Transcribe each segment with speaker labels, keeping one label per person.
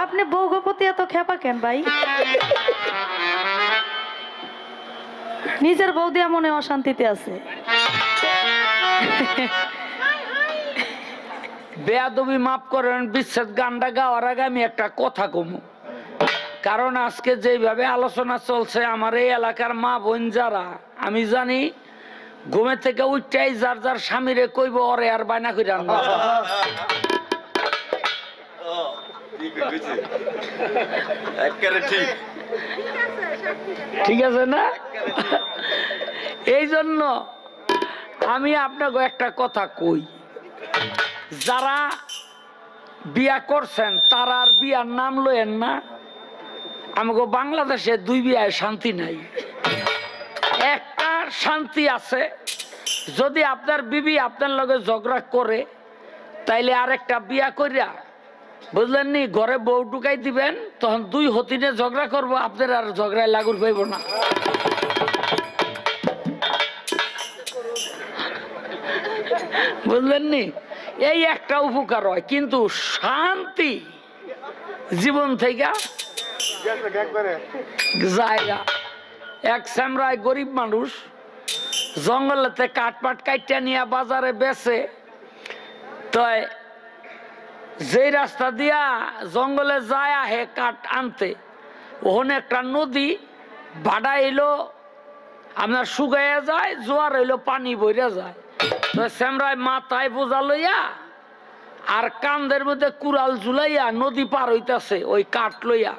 Speaker 1: আপনি বউগপতি এত খেপা কেন ভাই? নিজের বউ দিয়া মনে অশান্তিতে আছে।
Speaker 2: বেয়াদবি মাফ করেন, বিচ্ছেদ গানটা গাওয়ার আগে আমি একটা কথা কমু। কারণ আজকে যেভাবে আলোচনা চলছে, আমার এই এলাকার মা বোন যারা, আমি জানি ঘুমে থেকে উঠটাই যার যার স্বামীরে কইব ওরে আর বায়না করে আনবো। ঠিক আছে না? এই জন্য আমি আপনাকে একটা কথা কই, যারা বিয়া করছেন তারা আর বিয়ার নাম লয়েন না। আমাকে বাংলাদেশে দুই বিয়ায় শান্তি নাই, একটা শান্তি আছে যদি আপনার বিবি আপনার লগে ঝগড়া করে তাইলে আরেকটা বিয়া করিয়া, বুঝলেন নি, ঘরে বউ ঢুকাই দিবেন, তখন দুই হতিনে ঝগড়া করবো, আপনার আর ঝগড়ায় লাগুর পাইব না। বুঝলেন নি? এই একটা উপকার হয়, কিন্তু শান্তি জীবন থেকে জায়গা। এক স্যামরায় গরিব মানুষ জঙ্গলেতে কাঠপাট কাইটা নিয়ে বাজারে বেচে, তো যে রাস্তা দিয়া জঙ্গলে যায় আহে কাঠ আনতে, ওখানে একটা নদী ভাড়া এলো আপনার শুকাইয়া যায়, জোয়ার হইলো পানি বইরা যায়। তো স্যামরায় মাথায় বোঝা লইয়া আর কান্দের মধ্যে কুড়াল ঝুলাইয়া নদী পার হইতাছে ওই কাঠ লইয়া,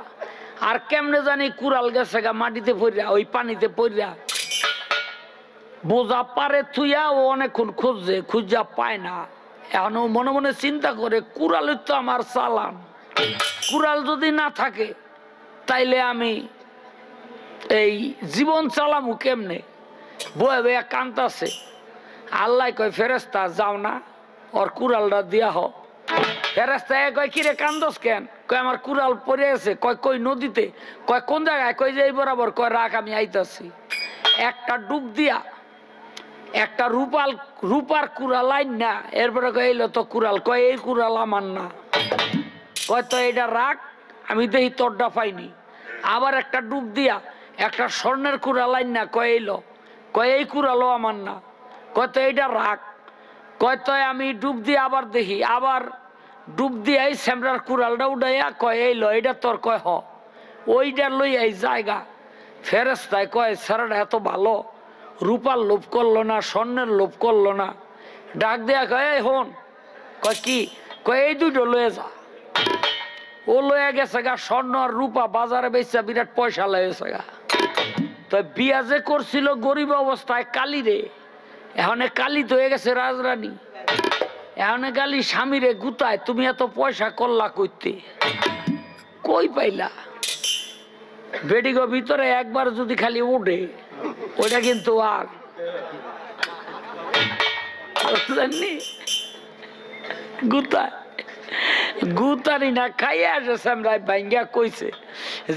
Speaker 2: আর কেমনে জানি কুড়াল গেছে গা মাটিতে পড়িয়া, ওই পানিতে পড়িয়া বোঝা পারে থুইয়া ও অনেকক্ষণ খুঁজছে, খুঁজা পায় না। এখন ও মনে মনে চিন্তা করে, কুড়ালের তো আমার চালান, কুড়াল যদি না থাকে তাইলে আমি এই জীবন চালামু কেমনে? বয়ে বয়ে কান্তাছে। আল্লাহ কয়, ফেরেস্তা যাও না, ওর কুড়ালটা দিয়া হ। ফেরেস্তা কয়, কিরে কান্দস কেন? কয়, আমার কুড়াল পড়ে আছে। কয়, কই নদীতে? কয়, কোন জায়গায়? কয়, যে এই বরাবর। কয়, রাখ, আমি আইতাছি। একটা ডুব দিয়া একটা রূপার কুড়াল আইন না, এরপরে কয়, এইলো তো কুড়াল। কয়, এই কুড়াল আমার না। কয়, তো এটা রাখ, আমি দেখি তোরটা পাইনি। আবার একটা ডুব দিয়া একটা স্বর্ণের কুড়াল আইন না। কয়, এইলো। কয়, এই কুড়ালও আমার না। কয়, তো এইটা রাখ। কয়, তো আমি ডুব দিয়ে আবার দেখি, আবার ডুব দিয়ে এই স্যামরার কুড়ালটা উঠাইয়া কয়, এইলো, এইটা তোর। কয়, হ, ওইটা লই এই জায়গা। ফেরেস্তায় কয়, স্যারটা এত ভালো, রূপার লোভ করলো না, স্বর্ণের লোভ করলো না। ডাক দেয়া কয়, এই হন। কয়, কি? কয়, এই দুটো লয়ে যা। ও লয়ে গেছে গা স্বর্ণ আর রূপা, বাজারে বেচা বিরাট পয়সা লয়েছে গা। তো বিয়া যে করছিল গরিব অবস্থায় কালী রে, এখন কালী তো হয়ে গেছে রাজরানী। এখন কালী স্বামীরে গুতায়, তুমি এত পয়সা করলা কইতে, কই পাইলা? বেডিগো ভিতরে একবার যদি খালি উঠে, ওইটা কিন্তু আর গুতায় গুতারি না, খাইয়ে আসে স্যামরাই ভাঙ্গা কইছে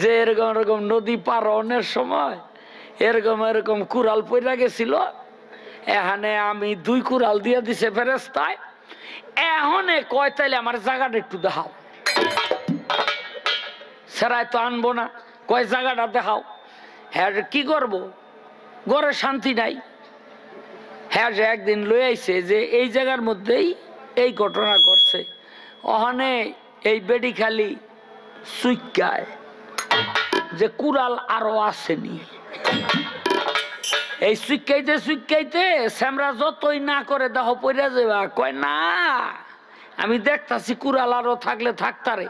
Speaker 2: যে এরকম এরকম নদী পার হওয়ার সময় এরকম এরকম কুড়াল পইরা গেছিল, এখানে আমি 2 কুড়াল দিয়ে দিছে ফেরেস্তায়। এখন কয়, তাইলে আমার জায়গাটা একটু দেখাও। সেরাই তো আনবো না। কয়, জায়গাটা দেখাও। হ্যাঁ, কি করবো, ঘরে শান্তি নাই। হ্যাঁ, যে একদিন লই আইছে যে এই জায়গার মধ্যেই এই ঘটনা ঘটছে। ওখানে এই বেডি খালি সুইকায় যে কুড়াল আরো আসেনি। এই সুইকাইতে সুইকাইতে স্যামরা যতই না করে দেহ পইরা যাবা। কয়, না, আমি দেখতাছি কুড়াল আরো থাকলে থাকতারে।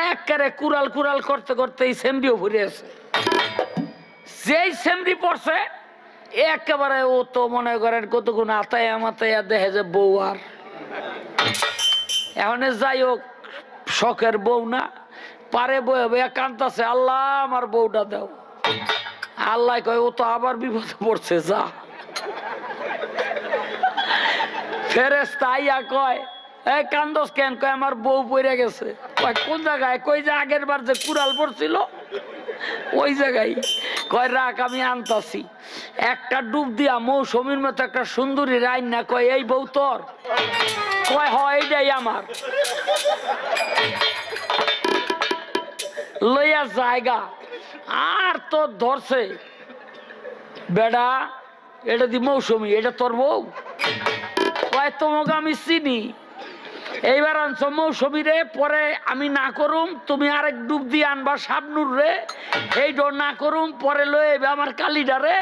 Speaker 2: একেবারে কুড়াল কুড়াল করতে করতে এই সেমরিও ভরে আছে। যেই সেমরি পড়ছে একেবারে ও তো মনে করেন কতক্ষণ আতায়া মাতায়া দেখে যে বউ আর। এখন যাই হোক, শখের বউ না, পারে বয়ে বয়ে কান্তাছে, আল্লাহ আমার বউটা দাও। আল্লাহ কয়, ও তো আবার বিপদে পড়ছে, যা। ফেরেশতা আইয়া কয়, এই কান্দস কেন? কয়, আমার বউ পড়ে গেছে। কয়, কোন জায়গায়? কই যে আগের বার যে কুড়াল পড়ছিল ওই জায়গায়। কয়, রাখ, আমি আনতাছি। একটা ডুব দিয়া মৌসুমীর মতো একটা সুন্দরী রাইন না। কয়, এই বউ তোর? কয়, হয়, এইটাই আমার। লইয়া জায়গা আর তো ধরছে বেডা এটা দি মৌসুমি এটা তোর বউ কয় তোমাকে আমি চিনি এইবার আনছো মৌসুমি রে পরে আমি না করুম তুমি আরেক ডুব দিয়ে আনবা শাবনুর রে এইটা না করুম পরে লয়ে আমার কালিডা রে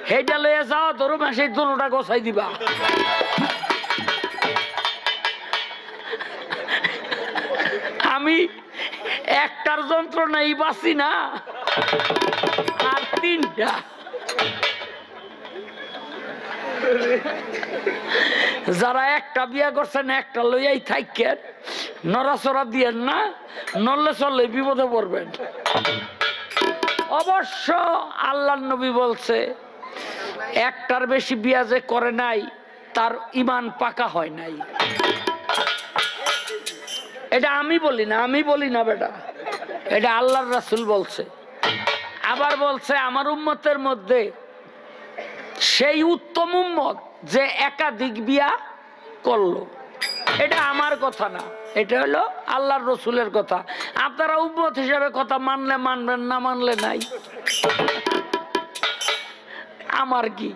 Speaker 2: সেইটা লয়ে যাওয়া ধরুম সেই দোনোটা গোছাই দিবা আমি একটার যন্ত্রণাই বাঁচি না আর তিনটা যারা একটা বিয়া করছেন একটা লইয়াই থাকেন নড়াচড়া দিয়েন না নড়লে চললে বিপদে পড়বেন অবশ্য আল্লাহর নবী বলছে একটার বেশি বিয়া যে করে নাই তার ঈমান পাকা হয় নাই এটা আমি বলি না বেটা এটা আল্লাহর রাসূল বলছে আবার বলছে আমার উম্মতের মধ্যে সেই উত্তম উম্মত যে একাধিক বিয়া করলো এটা আমার কথা না এটা হলো আল্লাহর রসুলের কথা আপনারা উম্মত হিসাবে কথা মানলে মানবেন না মানলে নাই আমার কি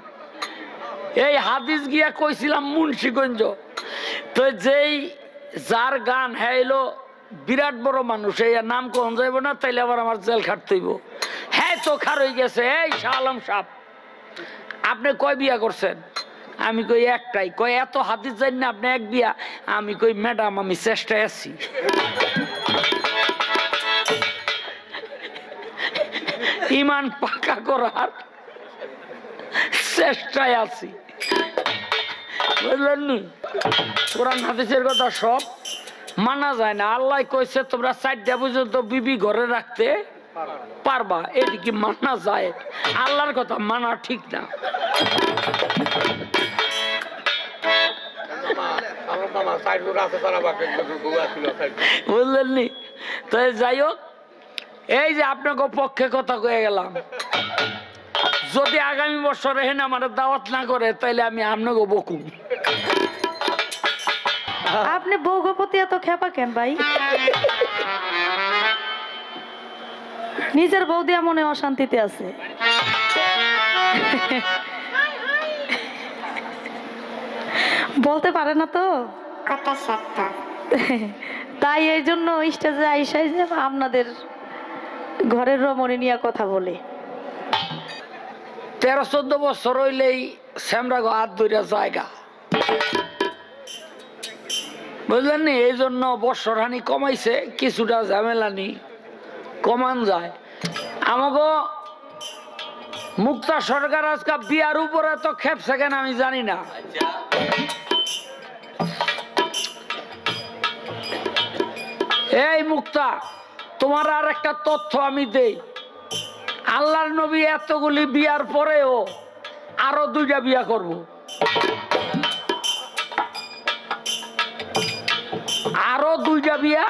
Speaker 2: এই হাদিস গিয়া কইছিলাম মুন্সিগঞ্জ তো যেই যার গান হ্যালো বিরাট বড় মানুষ এই নাম কোন যাইব না তাইলে আবার আমার জেল খাটতে হইব হ্যাঁ তো খার হয়ে গেছে এই শাহ আলম সাহ আপনি কয় বিয়া করছেন আমি কই একটাই কয় এত হাদিস জানি না আপনি এক বিয়া আমি কই ম্যাডাম আমি চেষ্টায় আছি ঈমান পাকা করার চেষ্টায় আছি বুঝলেন নি কোরআন হাদিসের কথা সব মানা যায় না আল্লাহ কইছে তোমরা 4টা পর্যন্ত বিবি ঘরে রাখতে পারবা এটি কি মানা যায় আল্লাহর কথা মানা ঠিক না বুঝলেন নি তো যাই হোক এই যে আপনাকে পক্ষে কথা কয়ে গেলাম যদি আগামী বছর হেন আমার দাওয়াত না করে তাইলে আমি আপনাকে বকুম
Speaker 1: আপনি বউগো প্রতি এত খেপা কেন ভাই নিজের বউ দিয়া মনে অশান্তিতে আছে বলতে পারে না তো
Speaker 3: কথা সত্য
Speaker 1: তাই এই জন্য স্টেজে আইসাই যে আপনাদের ঘরের রমণী নিয়ে কথা বলে
Speaker 2: 13-14 বছর হইলেই শ্যামরা হাত ধরে জায়গা বুঝলেন নি এই জন্য বর্ষরহানি কমাইছে কিছুটা ঝামেলানি কমান যায় আমাকে মুক্তা সরকার আজকে বিয়ার উপরে তো খেপছে কেন আমি জানি না এই মুক্তা তোমার আর একটা তথ্য আমি দেই আল্লাহর নবী এতগুলি বিয়ার পরেও আরো 2টা বিয়া করব আরো 2টা বিয়া